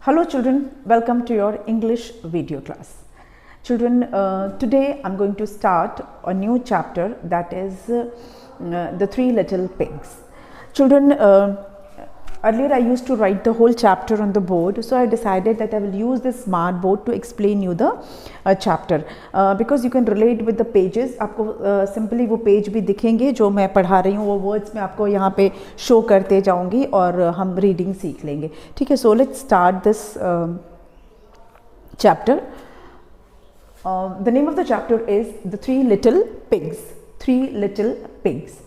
Hello children, welcome to your English video class. Children, today I'm going to start a new chapter, that is the Three Little Pigs. Children, earlier I used to write the whole chapter on the board, so I decided that I will use this smart board to explain you the chapter because you can relate with the pages. आपको simply वो page भी दिखेंगे जो मैं पढ़ा रही हूँ, वो words मैं आपको यहाँ पे show करते जाऊँगी और हम reading सीख लेंगे. ठीक है, so let's start this chapter. The name of the chapter is The Three Little Pigs. Three Little Pigs.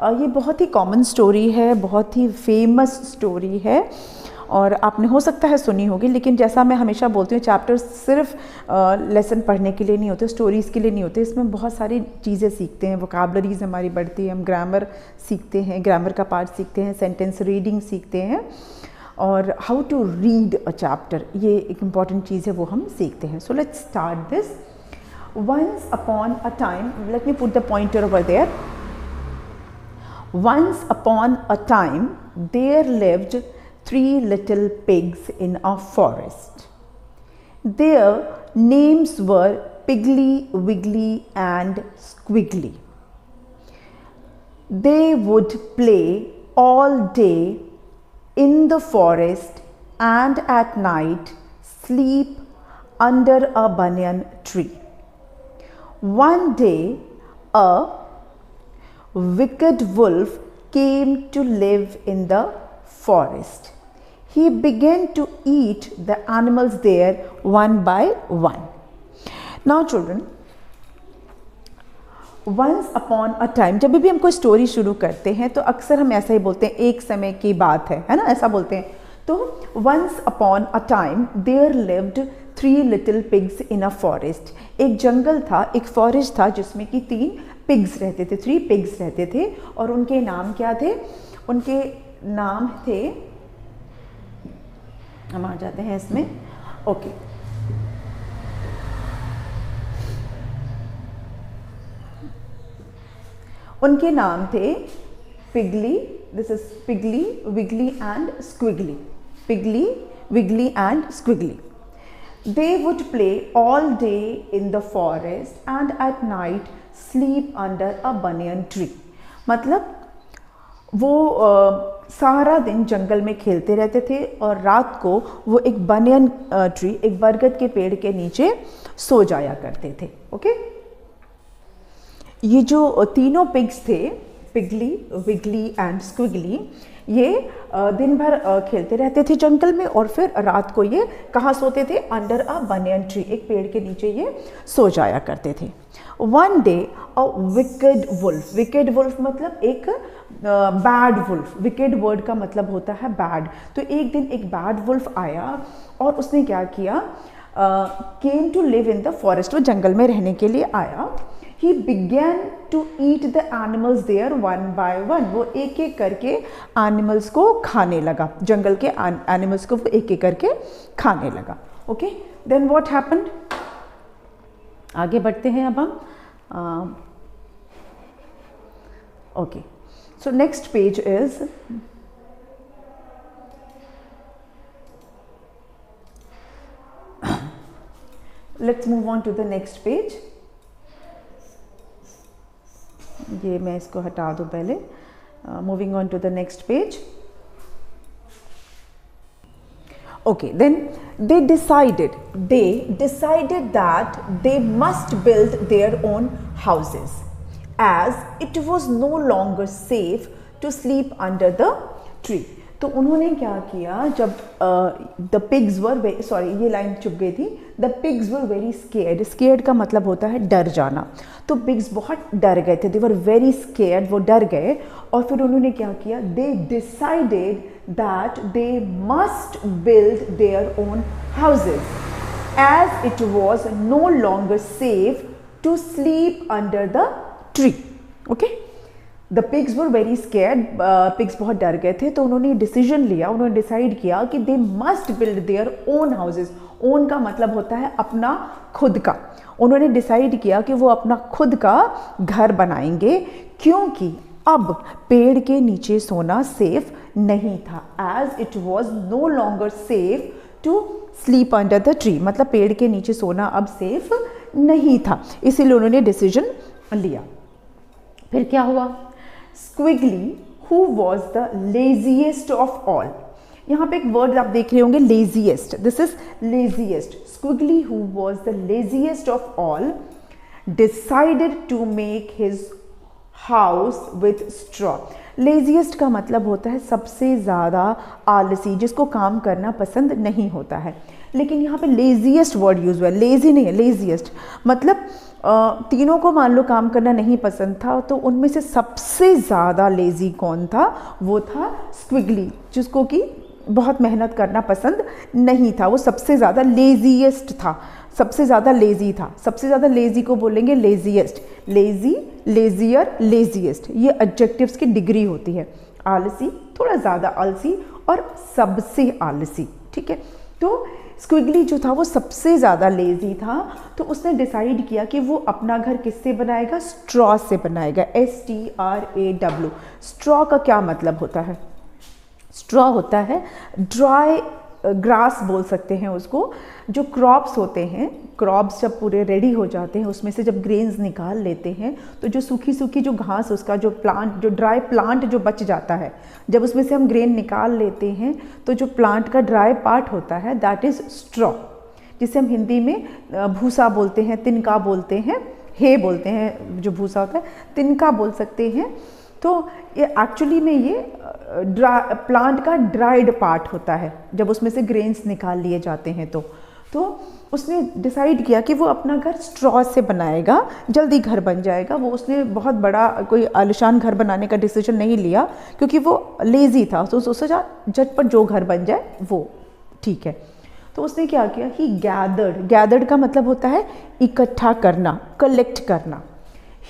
ये बहुत ही कॉमन स्टोरी है, बहुत ही फेमस स्टोरी है और आपने हो सकता है सुनी होगी, लेकिन जैसा मैं हमेशा बोलती हूँ, चैप्टर्स सिर्फ लेसन पढ़ने के लिए नहीं होते, स्टोरीज़ के लिए नहीं होते. इसमें बहुत सारी चीज़ें सीखते हैं, वोकैबुलरीज हमारी बढ़ती है, हम ग्रामर सीखते हैं, ग्रामर का पार्ट सीखते हैं, सेंटेंस रीडिंग सीखते हैं और how to read a chapter, ये एक इम्पॉर्टेंट चीज़ है, वो हम सीखते हैं. So let's start this. Once upon a time, let me put the pointer over there. Once upon a time, there lived three little pigs in a forest. Their names were Piggly, Wiggly and Squiggly. They would play all day in the forest and at night sleep under a banyan tree. One day, a wicked wolf came to live in the forest. He began to eat the animals there one by one. Now children, once upon a time, जब भी हम कोई story शुरू करते हैं तो अक्सर हम ऐसा ही बोलते हैं, एक समय की बात है ना, ऐसा बोलते हैं. तो once upon a time there lived three little pigs in a forest. एक जंगल था, एक फॉरेस्ट था जिसमें कि 3 पिग्स रहते थे, 3 पिग्स रहते थे और उनके नाम क्या थे? उनके नाम थे, हम आ जाते हैं इसमें. ओके, उनके नाम थे Piggly, this is Piggly, Wiggly and Squiggly. Piggly, Wiggly and Squiggly. They would play all day in the forest and at night sleep under a banyan tree. मतलब वो सारा दिन जंगल में खेलते रहते थे और रात को वो एक बनियन ट्री, एक बरगद के पेड़ के नीचे सो जाया करते थे. ओके, ये जो तीनों पिग्स थे, पिगली, विगली एंड स्क्विगली, ये दिन भर खेलते रहते थे जंगल में और फिर रात को ये कहाँ सोते थे? अंडर अ बनियन ट्री, एक पेड़ के नीचे ये सो जाया करते थे. वन डे अ विकेड वुल्फ. विकेड वुल्फ मतलब एक बैड वुल्फ. विकेड वर्ड का मतलब होता है बैड. तो एक दिन एक बैड वुल्फ आया और उसने क्या किया? Came to live in the forest. वो जंगल में रहने के लिए आया. He began to eat the animals there one by one. वो एक एक करके एनिमल्स को खाने लगा, जंगल के एनिमल्स को वो एक एक करके खाने लगा. Okay, then what happened? आगे बढ़ते हैं अब हम. Okay, so next page is, let's move on to the next page. ये मैं इसको हटा दूं पहले. Moving on to the next page. Okay, then they decided that they must build their own houses as it was no longer safe to sleep under the tree. तो उन्होंने क्या किया? जब द पिग्स वर, सॉरी ये line चुप गई थी. The pigs were very scared. Scared का मतलब होता है डर जाना. तो पिग्स बहुत डर गए थे, दे वर वेरी स्केयर्ड, वो डर गए. और फिर उन्होंने क्या किया? They decided that they must build their own houses as it was no longer safe to sleep under the tree. Okay, the pigs were very scared. Pigs बहुत डर गए थे, तो उन्होंने डिसीजन लिया, उन्होंने डिसाइड किया कि दे must build their own houses. Own का मतलब होता है अपना, खुद का. उन्होंने डिसाइड किया कि वो अपना खुद का घर बनाएंगे, क्योंकि अब पेड़ के नीचे सोना सेफ नहीं था. As it was no longer safe to sleep under the tree, मतलब पेड़ के नीचे सोना अब सेफ नहीं था, इसीलिए उन्होंने डिसीजन लिया। फिर क्या हुआ? Squiggly who was the laziest of all, यहाँ पे एक वर्ड आप देख रहे होंगे laziest, this is laziest. Squiggly who was the laziest of all decided to make his house with straw. Laziest का मतलब होता है सबसे ज़्यादा आलसी, जिसको काम करना पसंद नहीं होता है, लेकिन यहाँ पे लेजीएस्ट वर्ड यूज़ हुआ है, लेजी नहीं है, लेजीएस्ट मतलब तीनों को मान लो काम करना नहीं पसंद था, तो उनमें से सबसे ज़्यादा लेजी कौन था? वो था स्क्विगली, जिसको कि बहुत मेहनत करना पसंद नहीं था, वो सबसे ज़्यादा लेजीएस्ट था, सबसे ज़्यादा लेजी था। सबसे ज़्यादा लेजी को बोलेंगे लेजीएस्ट, लेजी, लेजियर, लेजीएस्ट, ये एडजेक्टिव्स की डिग्री होती है, आलसी, थोड़ा ज़्यादा आलसी और सबसे आलसी, ठीक है। तो स्क्विगली जो था वो सबसे ज़्यादा लेजी था, तो उसने डिसाइड किया कि वो अपना घर किससे बनाएगा? स्ट्रॉ से बनाएगा, STRAW। स्ट्रॉ का क्या मतलब होता है? स्ट्रॉ होता है ड्राई ग्रास बोल सकते हैं उसको, जो क्रॉप्स होते हैं, क्रॉप्स जब पूरे रेडी हो जाते हैं उसमें से जब ग्रेन्स निकाल लेते हैं, तो जो सूखी सूखी जो घास, उसका जो प्लांट, जो ड्राई प्लांट जो बच जाता है, जब उसमें से हम ग्रेन निकाल लेते हैं तो जो प्लांट का ड्राई पार्ट होता है दैट इज़ स्ट्रॉ, जिसे हम हिंदी में भूसा बोलते हैं, तिनका बोलते हैं, हे बोलते हैं, जो भूसा होता है तिनका बोल सकते हैं। तो ये एक्चुअली में ये प्लांट का ड्राइड पार्ट होता है, जब उसमें से ग्रेन्स निकाल लिए जाते हैं। तो उसने डिसाइड किया कि वो अपना घर स्ट्रॉ से बनाएगा, जल्दी घर बन जाएगा। वो उसने बहुत बड़ा कोई आलिशान घर बनाने का डिसीजन नहीं लिया, क्योंकि वो लेज़ी था, तो उसने सोचा झटपट जो घर बन जाए वो ठीक है। तो उसने क्या किया? ही गैदर्ड, गैदर्ड का मतलब होता है इकट्ठा करना, कलेक्ट करना।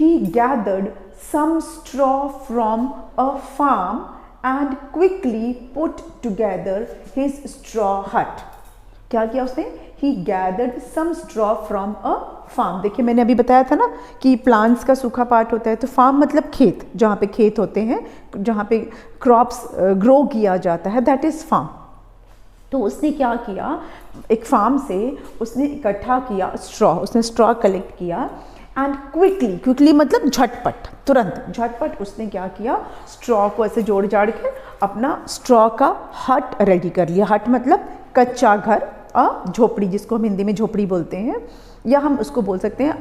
ही gathered some straw from a farm and quickly put together his straw hut। क्या किया उसने? He gathered some straw from a farm। देखिए मैंने अभी बताया था ना कि प्लांट्स का सूखा पार्ट होता है, तो फार्म मतलब खेत, जहाँ पे खेत होते हैं, जहाँ पे क्रॉप्स ग्रो किया जाता है, दैट इज़ फार्म। तो उसने क्या किया? एक फार्म से उसने इकट्ठा किया स्ट्रॉ, उसने स्ट्रॉ कलेक्ट किया एंड क्विकली, क्विकली मतलब झटपट, तुरंत झटपट उसने क्या किया? स्ट्रॉ को ऐसे जोड़ जाड़ के अपना स्ट्रॉ का हट रेडी कर लिया। हट मतलब कच्चा घर, झोपड़ी, जिसको हम हिंदी में झोपड़ी बोलते हैं, या हम उसको बोल सकते हैं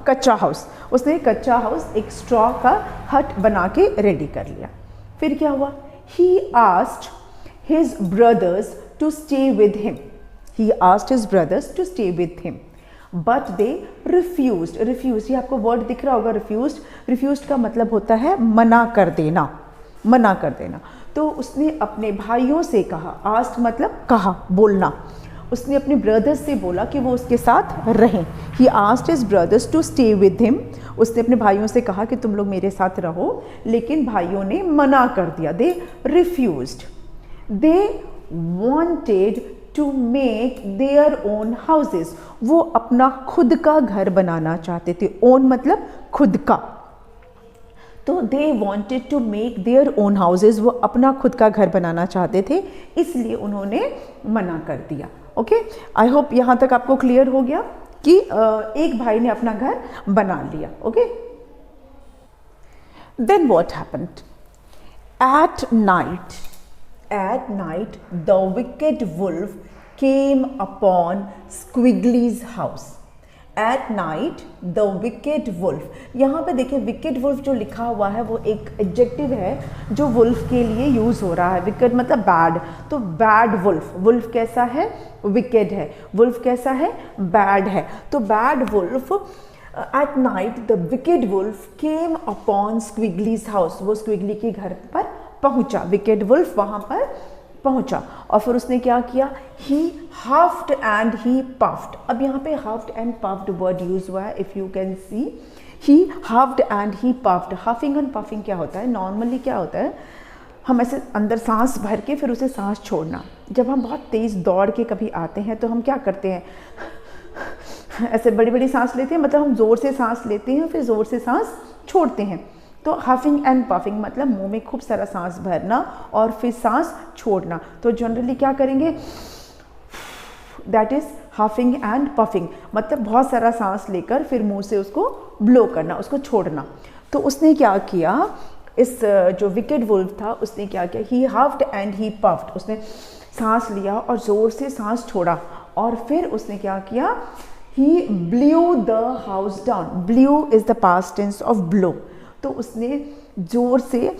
कच्चा हाउस। उसने कच्चा हाउस, एक स्ट्रॉ का हट बना के रेडी कर लिया। फिर क्या हुआ? He asked his brothers to stay with him, he asked his brothers to stay with him but they refused. Refuse, ये आपको वर्ड दिख रहा होगा, रिफ्यूज्ड। रिफ्यूज्ड का मतलब होता है मना कर देना, मना कर देना। तो उसने अपने भाइयों से कहा, आस्क्ड मतलब कहा, बोलना। उसने अपने ब्रदर्स से बोला कि वो उसके साथ रहें। He asked his brothers to stay with him. उसने अपने भाइयों से कहा कि तुम लोग मेरे साथ रहो, लेकिन भाइयों ने मना कर दिया, they refused. They wanted to make their own houses. वो अपना खुद का घर बनाना चाहते थे। ओन मतलब खुद का। तो they wanted to make their own houses, वो अपना खुद का घर बनाना चाहते थे, इसलिए उन्होंने मना कर दिया। ओके, आई होप यहाँ तक आपको क्लियर हो गया कि एक भाई ने अपना घर बना लिया। Okay, then what happened? At night, the wicked wolf came upon Squiggly's house. At night, the wicked wolf। यहाँ पे देखिए wicked wolf जो लिखा हुआ है वो एक एडजेक्टिव है जो wolf के लिए यूज़ हो रहा है। wicked मतलब bad, तो bad wolf। wolf कैसा है? wicked है। wolf कैसा है? bad है। तो bad wolf at night the wicked wolf came upon Squiggly's house। वो Squiggly के घर पर पहुंचा, विकेड वुल्फ वहां पर पहुंचा और फिर उसने क्या किया? He huffed and he puffed. अब यहाँ पे huffed and puffed word use हुआ है, if you can see. He huffed and he puffed. Huffing and puffing क्या होता है? नॉर्मली क्या होता है, हम ऐसे अंदर सांस भर के फिर उसे सांस छोड़ना। जब हम बहुत तेज दौड़ के कभी आते हैं तो हम क्या करते हैं? ऐसे बड़ी बड़ी सांस लेते हैं, मतलब हम जोर से सांस लेते हैं फिर जोर से सांस छोड़ते हैं। तो हफिंग एंड पफिंग मतलब मुंह में खूब सारा सांस भरना और फिर सांस छोड़ना। तो जनरली क्या करेंगे? दैट इज हफिंग एंड पफिंग, मतलब बहुत सारा सांस लेकर फिर मुंह से उसको ब्लो करना, उसको छोड़ना। तो उसने क्या किया, इस जो विकेड वुल्फ था उसने क्या किया, he huffed and he puffed, उसने सांस लिया और ज़ोर से सांस छोड़ा और फिर उसने क्या किया, he blew the house down. Blew is the past tense of blow. तो उसने ज़ोर से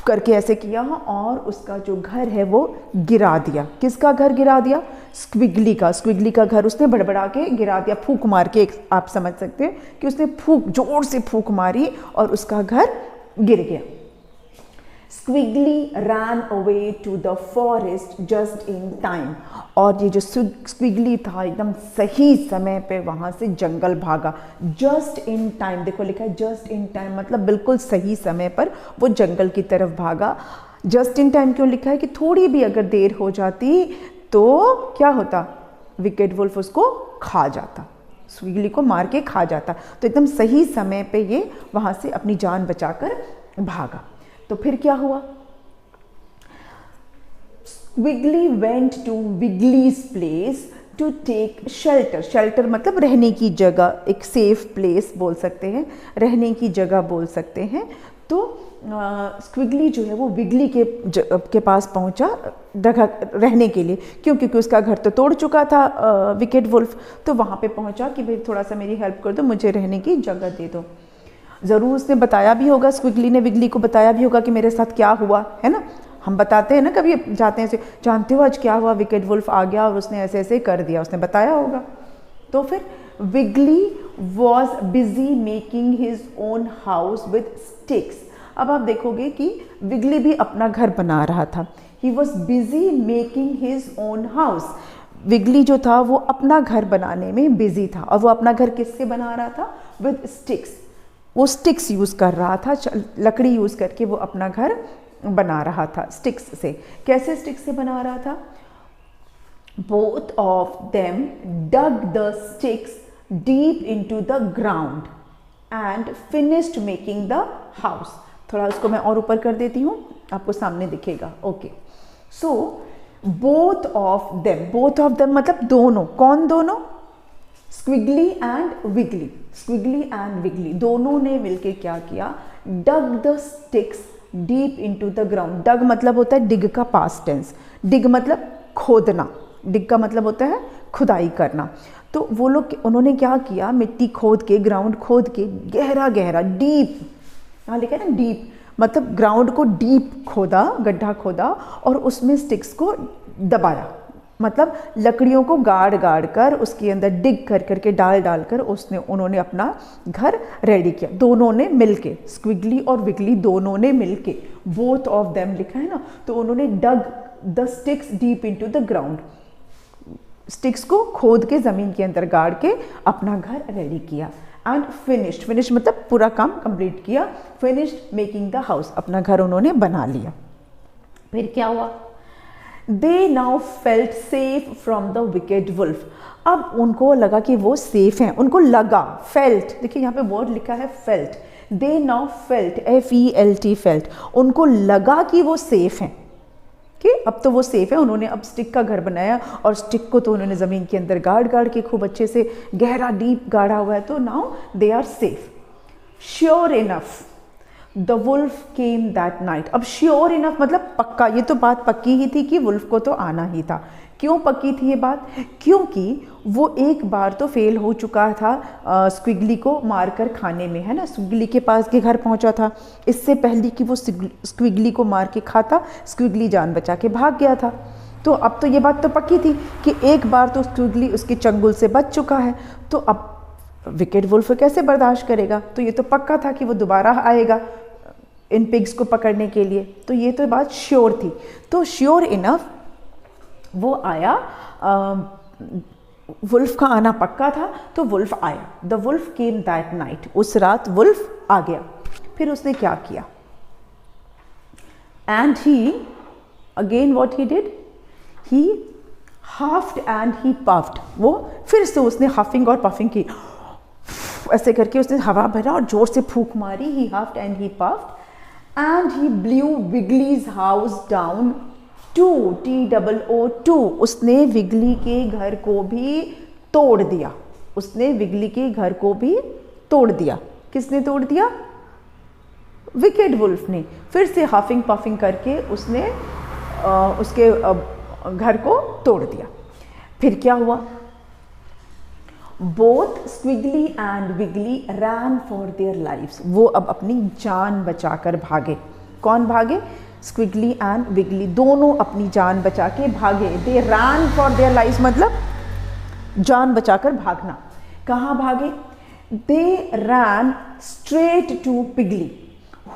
करके ऐसे किया और उसका जो घर है वो गिरा दिया। किसका घर गिरा दिया? स्क्विगली का। स्क्विगली का घर उसने बड़बड़ा के गिरा दिया, फूंक मार के। आप समझ सकते हैं कि उसने फूंक, जोर से फूंक मारी और उसका घर गिर गया। Squiggly ran away to the forest just in time. और ये जो स्क्विगली था एकदम सही समय पे वहाँ से जंगल भागा। जस्ट इन टाइम, देखो लिखा है जस्ट इन टाइम, मतलब बिल्कुल सही समय पर वो जंगल की तरफ भागा। जस्ट इन टाइम क्यों लिखा है कि थोड़ी भी अगर देर हो जाती तो क्या होता, विकेड वुल्फ उसको खा जाता, स्क्विगली को मार के खा जाता। तो एकदम सही समय पे ये वहाँ से अपनी जान बचाकर भागा। तो फिर क्या हुआ, Wiggly went to Wiggly's place to take shelter. Shelter मतलब रहने की जगह, एक सेफ प्लेस बोल सकते हैं, रहने की जगह बोल सकते हैं। तो स्क्विगली जो है वो विगली के पास पहुंचा रहने के लिए। क्यों? क्योंकि उसका घर तो तोड़ चुका था विकेड वुल्फ। तो वहाँ पे पहुंचा कि भाई थोड़ा सा मेरी हेल्प कर दो, मुझे रहने की जगह दे दो। ज़रूर उसने बताया भी होगा, स्क्विगली ने विगली को बताया भी होगा कि मेरे साथ क्या हुआ है ना। हम बताते हैं ना कभी जाते हैं, जानते हो आज क्या हुआ, विकेड वुल्फ आ गया और उसने ऐसे ऐसे कर दिया, उसने बताया होगा। तो फिर Wiggly was busy making his own house with sticks. अब आप देखोगे कि विगली भी अपना घर बना रहा था। He was busy making his own house. Wiggly जो था वो अपना घर बनाने में बिजी था। और वो अपना घर किससे बना रहा था? With sticks. वो स्टिक्स यूज़ कर रहा था, लकड़ी यूज़ करके वो अपना घर बना रहा था स्टिक्स से। कैसे स्टिक्स से बना रहा था? Both of them dug the sticks deep into the ground and finished making the house. थोड़ा उसको मैं और ऊपर कर देती हूँ, आपको सामने दिखेगा। Okay, so both of them मतलब दोनों। कौन दोनों? स्क्विगली एंड विगली। स्क्विगली एंड विगली दोनों ने मिलके क्या किया? Dug the sticks deep into the ground. Dug मतलब होता है डिग का पास्ट टेंस। डिग मतलब खोदना, डिग का मतलब होता है खुदाई करना। तो वो लोग, उन्होंने क्या किया? मिट्टी खोद के, ग्राउंड खोद के, गहरा गहरा डीप, यहाँ लिखा है ना डीप, मतलब ग्राउंड को डीप खोदा, गड्ढा खोदा और उसमें स्टिक्स को दबाया। मतलब लकड़ियों को गाड़ कर उसके अंदर डिग कर करके डाल कर उन्होंने अपना घर रेडी किया। दोनों ने मिलके, स्क्विगली और विगली दोनों ने मिलके, बोथ ऑफ देम लिखा है ना, तो उन्होंने dug the sticks deep into the ground, sticks को खोद के ज़मीन के अंदर गाड़ के अपना घर रेडी किया। एंड फिनिश्ड मतलब पूरा काम कंप्लीट किया। फिनिश्ड मेकिंग द हाउस, अपना घर उन्होंने बना लिया। फिर क्या हुआ? They now felt safe from the wicked wolf. अब उनको लगा कि वो सेफ हैं, उनको लगा, फेल्ट, देखिए यहाँ पे वर्ड लिखा है felt. They now felt, FELT felt, उनको लगा कि वो सेफ हैं कि अब तो वो सेफ है। उन्होंने अब स्टिक का घर बनाया और स्टिक को तो उन्होंने ज़मीन के अंदर गाड़ के खूब अच्छे से गहरा डीप गाड़ा हुआ है। तो now they are safe. Sure enough the wolf came that night. अब श्योर इनफ मतलब पक्का, ये तो बात पक्की ही थी कि वुल्फ को तो आना ही था। क्यों पक्की थी ये बात? क्योंकि वो एक बार तो फेल हो चुका था स्क्विगली को मारकर खाने में, है ना। स्क्विगली के पास के घर पहुंचा था, इससे पहले कि वो स्क्विगली को मार के खाता, स्क्विगली जान बचा के भाग गया था। तो अब तो ये बात तो पक्की थी कि एक बार तो स्क्विगली उसके चंगुल से बच चुका है, तो अब विकेड वुल्फ कैसे बर्दाश्त करेगा। तो ये तो पक्का था कि वो दोबारा आएगा इन पिग्स को पकड़ने के लिए। तो ये तो बात श्योर थी। तो श्योर इनफ वो आया, वुल्फ का आना पक्का था, तो वुल्फ आया। The wolf came that night, उस रात वुल्फ आ गया। फिर उसने क्या किया? And he again what he did, he huffed and he puffed. वो फिर से उसने हफिंग और पफिंग की, ऐसे करके उसने हवा भरा और जोर से फूंक मारी। He huffed and he puffed and he blew Wiggly's house down TOO, उसने विगली के घर को भी तोड़ दिया। उसने विगली के घर को भी तोड़ दिया। किसने तोड़ दिया? विकेड वुल्फ ने। फिर से हफिंग पफिंग करके उसने उसके घर को तोड़ दिया। फिर क्या हुआ? Both Squiggly and Wiggly ran for their lives. वो अब अपनी जान बचाकर भागे। कौन भागे? स्क्विगली एंड विगली दोनों अपनी जान बचा के भागे। They ran for their lives मतलब जान बचाकर भागना। कहाँ भागे? They ran straight to Piggly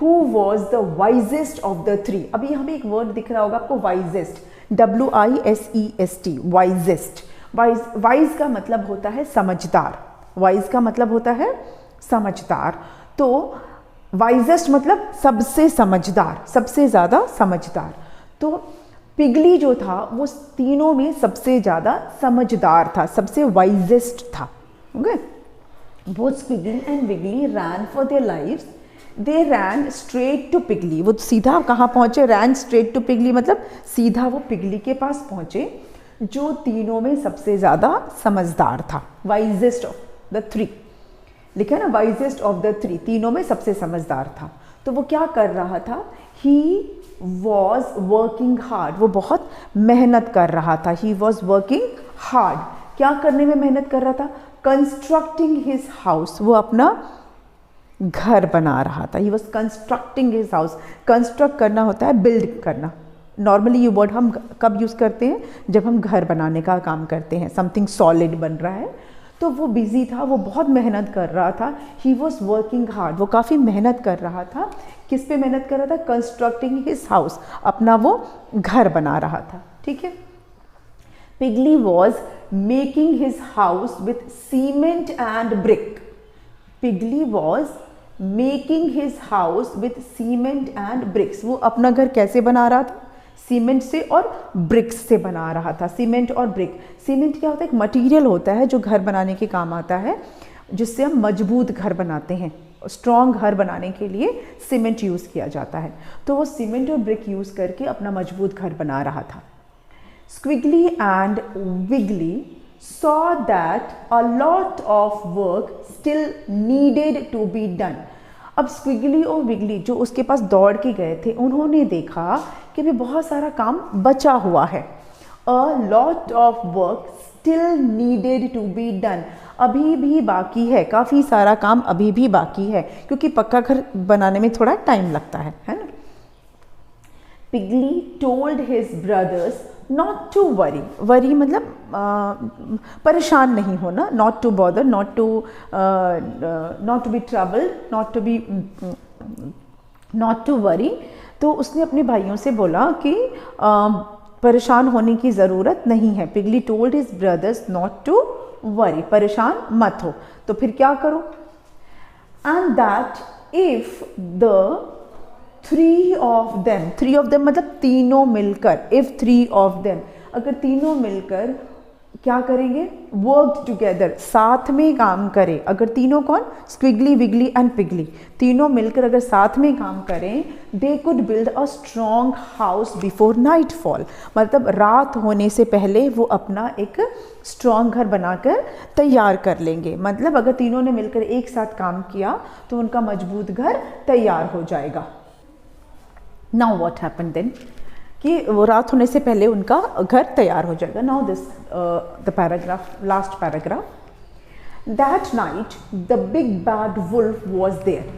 who was the wisest of the three. अभी यहाँ पे एक वर्ड दिख रहा होगा आपको, वाइजेस्ट, WISEST, वाइजेस्ट। वाइज का मतलब होता है समझदार। वाइज का मतलब होता है समझदार। तो वाइजेस्ट मतलब सबसे समझदार, सबसे ज़्यादा समझदार। तो पिगली जो था वो तीनों में सबसे ज़्यादा समझदार था, सबसे वाइजेस्ट था। Okay, both Piggly and Wiggly ran for their lives. They ran straight to Piggly. वो सीधा कहाँ पहुँचे? रैन स्ट्रेट टू पिगली मतलब सीधा वो पिगली के पास पहुँचे जो तीनों में सबसे ज़्यादा समझदार था। वाइजेस्ट ऑफ द थ्री लिखा है ना, वाइजेस्ट ऑफ द थ्री, तीनों में सबसे समझदार था। तो वो क्या कर रहा था? He was working hard. वो बहुत मेहनत कर रहा था। He was working hard. क्या करने में मेहनत कर रहा था? Constructing his house. वो अपना घर बना रहा था। He was constructing his house. Construct करना होता है बिल्ड करना। नॉर्मली ये वर्ड हम कब यूज़ करते हैं? जब हम घर बनाने का काम करते हैं, समथिंग सॉलिड बन रहा है। तो वो बिजी था, वो बहुत मेहनत कर रहा था। He was working hard. वो काफ़ी मेहनत कर रहा था। किस पे मेहनत कर रहा था? कंस्ट्रक्टिंग हिज हाउस, अपना वो घर बना रहा था। ठीक है। Piggly was making his house with cement and brick. Piggly was making his house with cement and bricks. वो अपना घर कैसे बना रहा था? सीमेंट से और ब्रिक्स से बना रहा था। सीमेंट और ब्रिक। सीमेंट क्या होता है? एक मटेरियल होता है जो घर बनाने के काम आता है, जिससे हम मजबूत घर बनाते हैं। स्ट्रॉन्ग घर बनाने के लिए सीमेंट यूज़ किया जाता है। तो वो सीमेंट और ब्रिक यूज़ करके अपना मजबूत घर बना रहा था। स्क्विगली and विगली saw that a lot of work still needed to be done. अब स्क्विगली और विगली जो उसके पास दौड़ के गए थे, उन्होंने देखा कि भी बहुत सारा काम बचा हुआ है। A lot of work still needed to be done. अभी भी बाकी है, काफ़ी सारा काम अभी भी बाकी है, क्योंकि पक्का घर बनाने में थोड़ा टाइम लगता है ना। Piggy told his brothers not to worry. Worry मतलब परेशान नहीं होना, not to bother, not to be troubled, not to worry. तो उसने अपने भाइयों से बोला कि परेशान होने की ज़रूरत नहीं है। Piggy told his brothers not to worry, परेशान मत हो। तो फिर क्या करो? And that if the three of them मतलब तीनों मिलकर, if three of them, अगर तीनों मिलकर क्या करेंगे? वर्क टुगेदर, साथ में काम करें। अगर तीनों कौन? स्क्विगली, विगली एंड पिगली, तीनों मिलकर अगर साथ में काम करें, they could build a strong house before night fall. मतलब रात होने से पहले वो अपना एक स्ट्रॉन्ग घर बनाकर तैयार कर लेंगे। मतलब अगर तीनों ने मिलकर एक साथ काम किया तो उनका मजबूत घर तैयार हो जाएगा। नाउ व्हाट हैपेंड देन, कि वो रात होने से पहले उनका घर तैयार हो जाएगा। Now this the paragraph, last paragraph. That night the big bad wolf was there.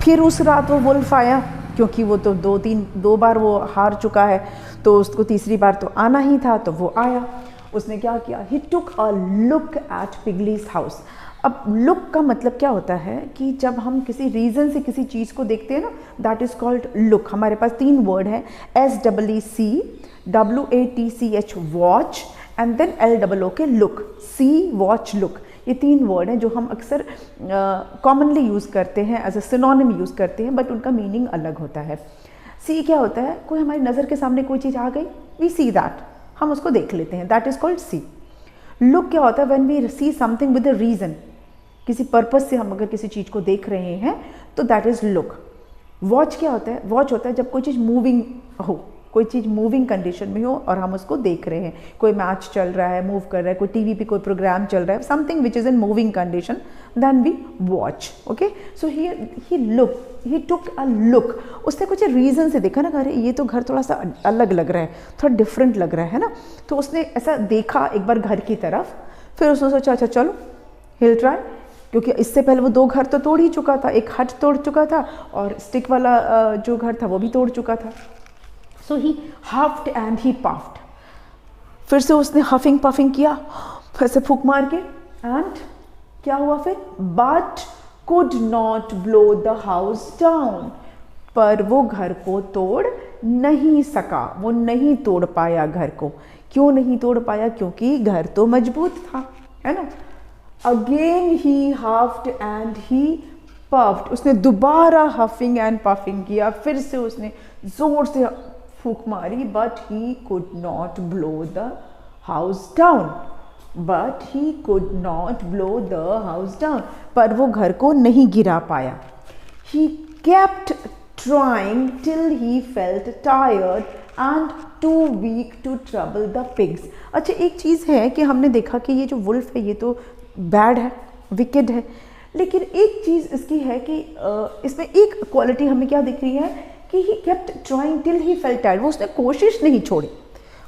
फिर उस रात वो वुल्फ आया, क्योंकि वो तो दो बार वो हार चुका है, तो उसको तीसरी बार तो आना ही था, तो वो आया। उसने क्या किया? ही took a look at पिगलीज house. अब लुक का मतलब क्या होता है कि जब हम किसी रीज़न से किसी चीज़ को देखते हैं ना, दैट इज़ कॉल्ड लुक। हमारे पास 3 वर्ड है, SEEC, WATCH watch, and then LOOK look. See, watch, look, ये 3 वर्ड हैं जो हम अक्सर कॉमनली यूज़ करते हैं, एज अ सिनोनिम यूज़ करते हैं, बट उनका मीनिंग अलग होता है। सी क्या होता है? कोई हमारी नज़र के सामने कोई चीज़ आ गई, वी सी दैट, हम उसको देख लेते हैं, that is called see. Look क्या होता है? When we see something with a reason, किसी पर्पस से हम अगर किसी चीज़ को देख रहे हैं तो दैट इज़ लुक। वॉच क्या होता है? वॉच होता है जब कोई चीज़ मूविंग हो, कोई चीज़ मूविंग कंडीशन में हो और हम उसको देख रहे हैं, कोई मैच चल रहा है, मूव कर रहा है, कोई टीवी पे कोई प्रोग्राम चल रहा है, something which is in moving condition, then we watch. Okay, so he took a look, उसने कुछ रीज़न से देखा ना, अरे ये तो घर थोड़ा सा अलग लग रहा है, थोड़ा डिफरेंट लग रहा है ना, तो उसने ऐसा देखा एक बार घर की तरफ, फिर उसने सोचा अच्छा चलो हिल ट्राई, क्योंकि इससे पहले वो 2 घर तो तोड़ ही चुका था, एक हट तोड़ चुका था और स्टिक वाला जो घर था वो भी तोड़ चुका था। सो ही हफ्ड एंड ही पफ्ड, फिर से उसने हफिंग पफिंग किया, फिर से फूंक मार के, एंड क्या हुआ फिर, but could not blow the house down, पर वो घर को तोड़ नहीं सका, वो नहीं तोड़ पाया घर को। क्यों नहीं तोड़ पाया? क्योंकि घर तो मजबूत था, है ना। Again he huffed and he puffed, उसने दोबारा हफिंग एंड पफिंग किया, फिर से उसने जोर से फूंक मारी, but he could not blow the house down, but he could not blow the house down, पर वो घर को नहीं गिरा पाया। He kept trying till he felt tired and too weak to trouble the pigs. अच्छा, एक चीज़ है कि हमने देखा कि ये जो वुल्फ है ये तो बैड है, विकेड है, लेकिन एक चीज़ इसकी है कि इसमें एक क्वालिटी हमें क्या दिख रही है कि ही kept trying till he felt tired, वो उसने कोशिश नहीं छोड़ी,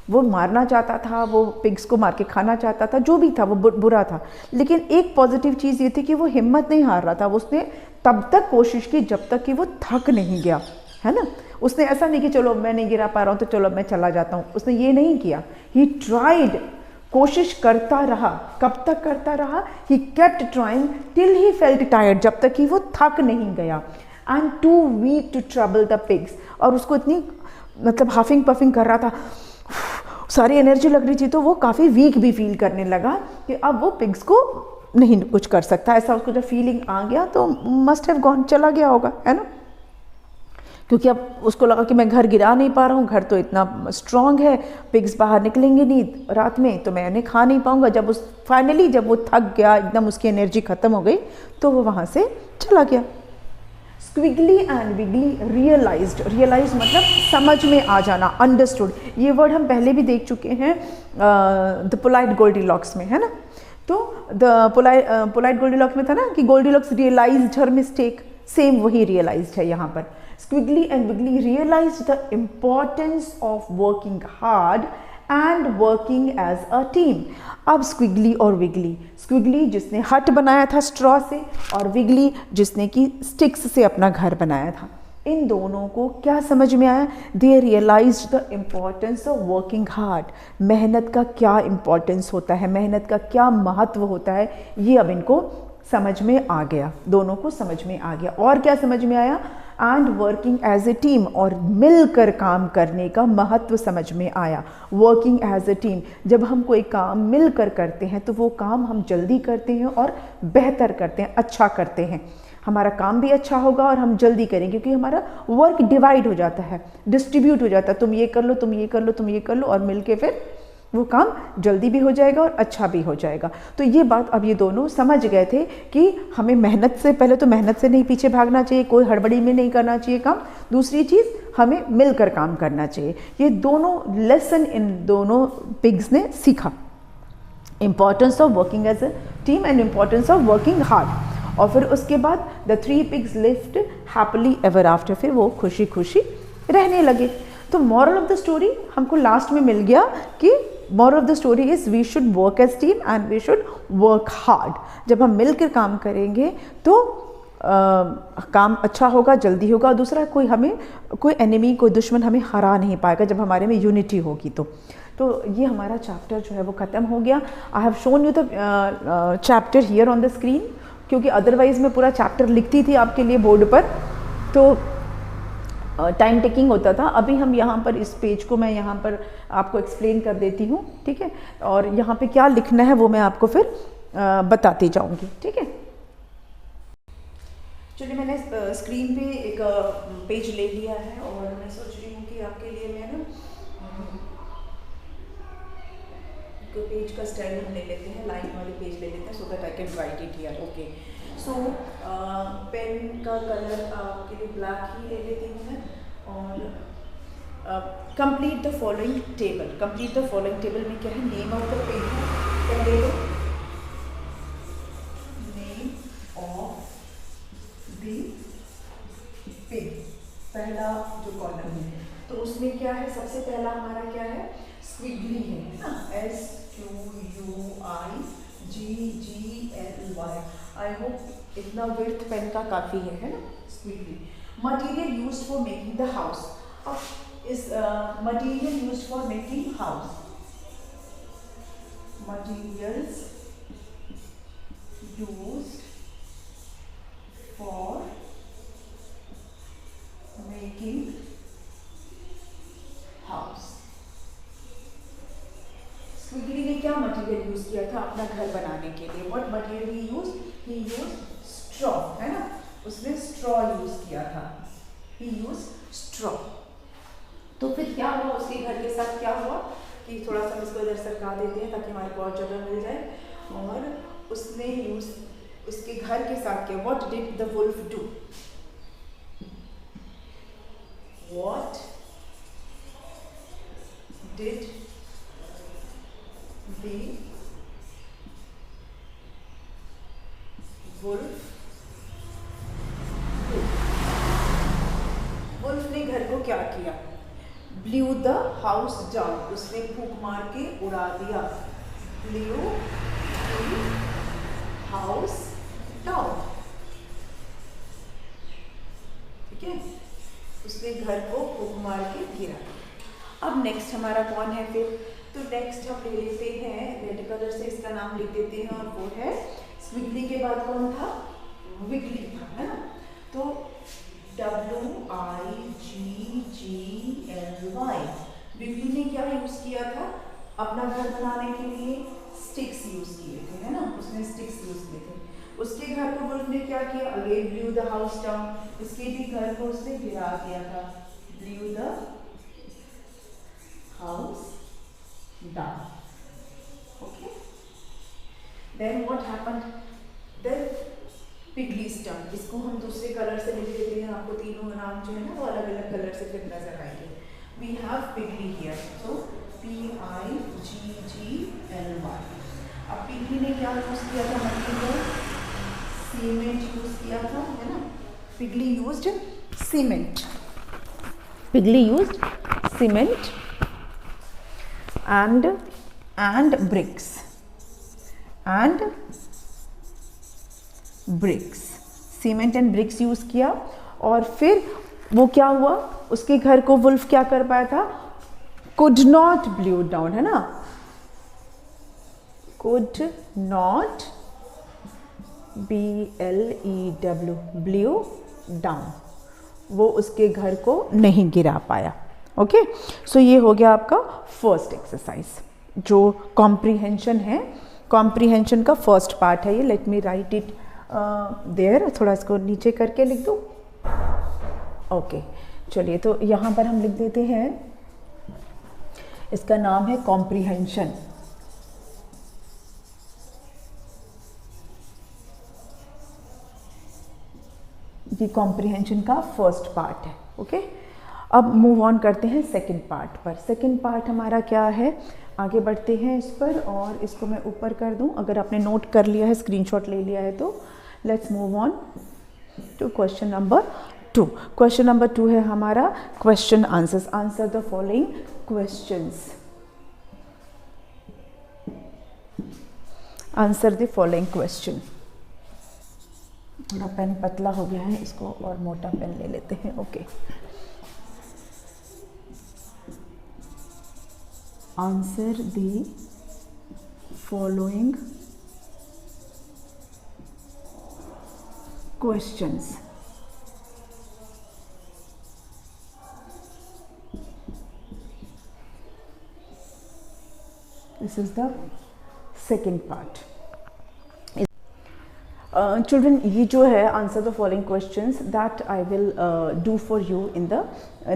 वो मारना चाहता था, वो पिग्स को मार के खाना चाहता था, जो भी था वो बुरा था, लेकिन एक पॉजिटिव चीज़ ये थी कि वो हिम्मत नहीं हार रहा था, उसने तब तक कोशिश की जब तक कि वो थक नहीं गया, है ना। उसने ऐसा नहीं कि चलो मैं नहीं गिरा पा रहा हूँ तो चलो मैं चला जाता हूँ, उसने ये नहीं किया। ही ट्राइड, कोशिश करता रहा। कब तक करता रहा? He kept trying till he felt tired, जब तक कि वो थक नहीं गया। And too weak to trouble the pigs, और उसको इतनी मतलब हफिंग पफिंग कर रहा था, सारी एनर्जी लग रही थी, तो वो काफ़ी वीक भी फील करने लगा कि अब वो पिग्स को नहीं कुछ कर सकता। ऐसा उसको जब फीलिंग आ गया तो मस्ट हैव गॉन, चला गया होगा, है ना, क्योंकि अब उसको लगा कि मैं घर गिरा नहीं पा रहा हूँ, घर तो इतना स्ट्रांग है, पिग्स बाहर निकलेंगे नहीं रात में तो मैं उन्हें खा नहीं पाऊँगा। जब उस फाइनली जब वो थक गया, एकदम उसकी एनर्जी ख़त्म हो गई, तो वो वहाँ से चला गया। स्क्विगली एंड विगली रियलाइज्ड, रियलाइज मतलब समझ में आ जाना, अंडरस्टूड, ये वर्ड हम पहले भी देख चुके हैं द पोलाइट गोल्डीलॉक्स में, है ना। तो द पोलाइट गोल्डीलॉक्स में था ना कि Goldilocks realised her mistake, same वही रियलाइज्ड है यहाँ पर। Squiggly and Wiggly realized the importance of working hard and working as a team. अब Squiggly और Wiggly, Squiggly जिसने हट बनाया था स्ट्रॉ से, और Wiggly जिसने कि स्टिक्स से अपना घर बनाया था, इन दोनों को क्या समझ में आया? They realized the importance of working hard. मेहनत का क्या इम्पोर्टेंस होता है, मेहनत का क्या महत्व होता है, ये अब इनको समझ में आ गया, दोनों को समझ में आ गया। और क्या समझ में आया? And working as a team, और मिलकर काम करने का महत्व समझ में आया। वर्किंग एज ए टीम, जब हम कोई काम मिलकर करते हैं तो वो काम हम जल्दी करते हैं और बेहतर करते हैं, अच्छा करते हैं, हमारा काम भी अच्छा होगा और हम जल्दी करेंगे, क्योंकि हमारा वर्क डिवाइड हो जाता है, डिस्ट्रीब्यूट हो जाता है, तुम ये कर लो, तुम ये कर लो, तुम ये कर लो, और मिलके फिर वो काम जल्दी भी हो जाएगा और अच्छा भी हो जाएगा। तो ये बात अब ये दोनों समझ गए थे कि हमें मेहनत से, पहले तो मेहनत से नहीं पीछे भागना चाहिए, कोई हड़बड़ी में नहीं करना चाहिए काम, दूसरी चीज़ हमें मिलकर काम करना चाहिए। ये दोनों लेसन इन दोनों पिग्स ने सीखा, importance of working as a team and importance of working hard. और फिर उसके बाद the 3 pigs lived happily ever after, फिर वो खुशी खुशी रहने लगे। तो मॉरल ऑफ द स्टोरी हमको लास्ट में मिल गया कि moral of the story is we should work as team and we should work hard. जब हम मिलकर काम करेंगे तो काम अच्छा होगा, जल्दी होगा, और दूसरा कोई एनिमी, कोई दुश्मन हमें हरा नहीं पाएगा जब हमारे में यूनिटी होगी। तो ये हमारा चैप्टर जो है वो ख़त्म हो गया। I have shown you the chapter here on the screen, क्योंकि अदरवाइज़ मैं पूरा चैप्टर लिखती थी आपके लिए बोर्ड पर, तो टाइम टेकिंग होता था। अभी हम यहाँ पर इस पेज को मैं यहाँ पर आपको एक्सप्लेन कर देती हूँ, ठीक है, और यहाँ पे क्या लिखना है वो मैं आपको फिर बताती जाऊँगी, ठीक है। चलिए, मैंने स्क्रीन पे एक पेज ले लिया है और मैं सोच रही हूँ कि आपके लिए मैं ना पेज का स्टाइल हम ले लेते हैं, लाइन वाले पेज ले लेते हैं, so that I can write it here. Okay, so pen का कलर आपके लिए ब्लैक ही ले लेती हूँ मैं, और complete the following table. Complete the following table में क्या है, नेम ऑफ द पेन है, पहले तो नेम ऑफ द पेन, पहला जो कॉलम है, तो उसमें क्या है, सबसे पहला हमारा क्या है, स्क्विगली है ना, SQUIGGLY। आई होप इतना विड्थ पेन का काफ़ी है ना, Squiggly. Material used for making the house. अब इस material used for making house, materials used for making house. Squiggly ने क्या मटेरियल यूज किया था अपना घर बनाने के लिए? What material he use straw, है ना, उसने स्ट्रॉ यूज किया था, ही यूज स्ट्रॉ। तो फिर क्या हुआ उसके घर के साथ, क्या हुआ कि थोड़ा सा इसको इधर सरका देते हैं ताकि हमारे को और जगह मिल जाए, और उसने यूज उसके घर के साथ किया। What did the wolf do? What did the wolf do? Wolf ने घर को क्या किया? ब्लू द हाउस डाउन, उसने फूंक मार के उड़ा दिया। ब्लू द हाउस डाउन, ठीक है, उसने घर को फूंक मार के गिरा। अब नेक्स्ट हमारा कौन है फिर? तो नेक्स्ट हम ले लेते हैं, रेड कलर से इसका नाम लिख देते हैं, और वो है स्क्विगली के बाद कौन था? विगली था, है ना। तो WIGGLY, विगली ने क्या यूज किया था अपना घर बनाने के लिए? स्टिक्स यूज किए थे, है ना, उसने स्टिक्स यूज किए थे। उसके घर को वुल्फ ने क्या किया? Again blue the house down, उसके भी घर को उसने गिरा दिया था। Blue the house down. Okay. Then what happened? Then Pigly's turn. इसको हम दूसरे कलर से लिख देते हैं, आपको तीनों नाम जो है ना वो अलग अलग कलर से फिर नजर आएंगे। We have Pigly here. So PIGGLY। अब पिगली ने क्या यूज किया था मटेरियल? सीमेंट यूज किया था, है ना। Piggly used cement, Piggly used cement and bricks, cement and bricks use किया। और फिर वो क्या हुआ, उसके घर को वुल्फ क्या कर पाया था? कुड नॉट ब्लू डाउन, है ना, could not BLEW, blue down, वो उसके घर को नहीं गिरा पाया। ओके, सो ये हो गया आपका फर्स्ट एक्सरसाइज, जो कॉम्प्रीहेंशन है, कॉम्प्रीहेंशन का फर्स्ट पार्ट है ये। Let me write it there, थोड़ा इसको नीचे करके लिख दूँ। ओके, चलिए, तो यहाँ पर हम लिख देते हैं, इसका नाम है कॉम्प्रीहेंशन। ये कॉम्प्रीहेंशन का फर्स्ट पार्ट है। ओके, अब मूव ऑन करते हैं सेकंड पार्ट पर। सेकंड पार्ट हमारा क्या है, आगे बढ़ते हैं इस पर, और इसको मैं ऊपर कर दूं। अगर आपने नोट कर लिया है, स्क्रीनशॉट ले लिया है, तो let's move on to question number 2। Question number 2 है हमारा question answers. Answer the following questions, answer the following question. थोड़ा पेन पतला हो गया है, इसको और मोटा पेन ले लेते हैं। Okay, answer the following questions. This is the second part. Children, ये जो है answer the following questions, that I will do for you in the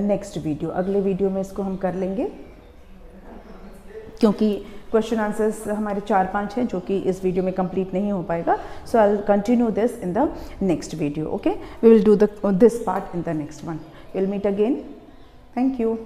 next video. अगले वीडियो में इसको हम कर लेंगे, क्योंकि क्वेश्चन आंसर्स हमारे 4-5 हैं जो कि इस वीडियो में कंप्लीट नहीं हो पाएगा। So I will continue this in the next video. Okay, we will do this part in the next one. Will meet again. Thank you.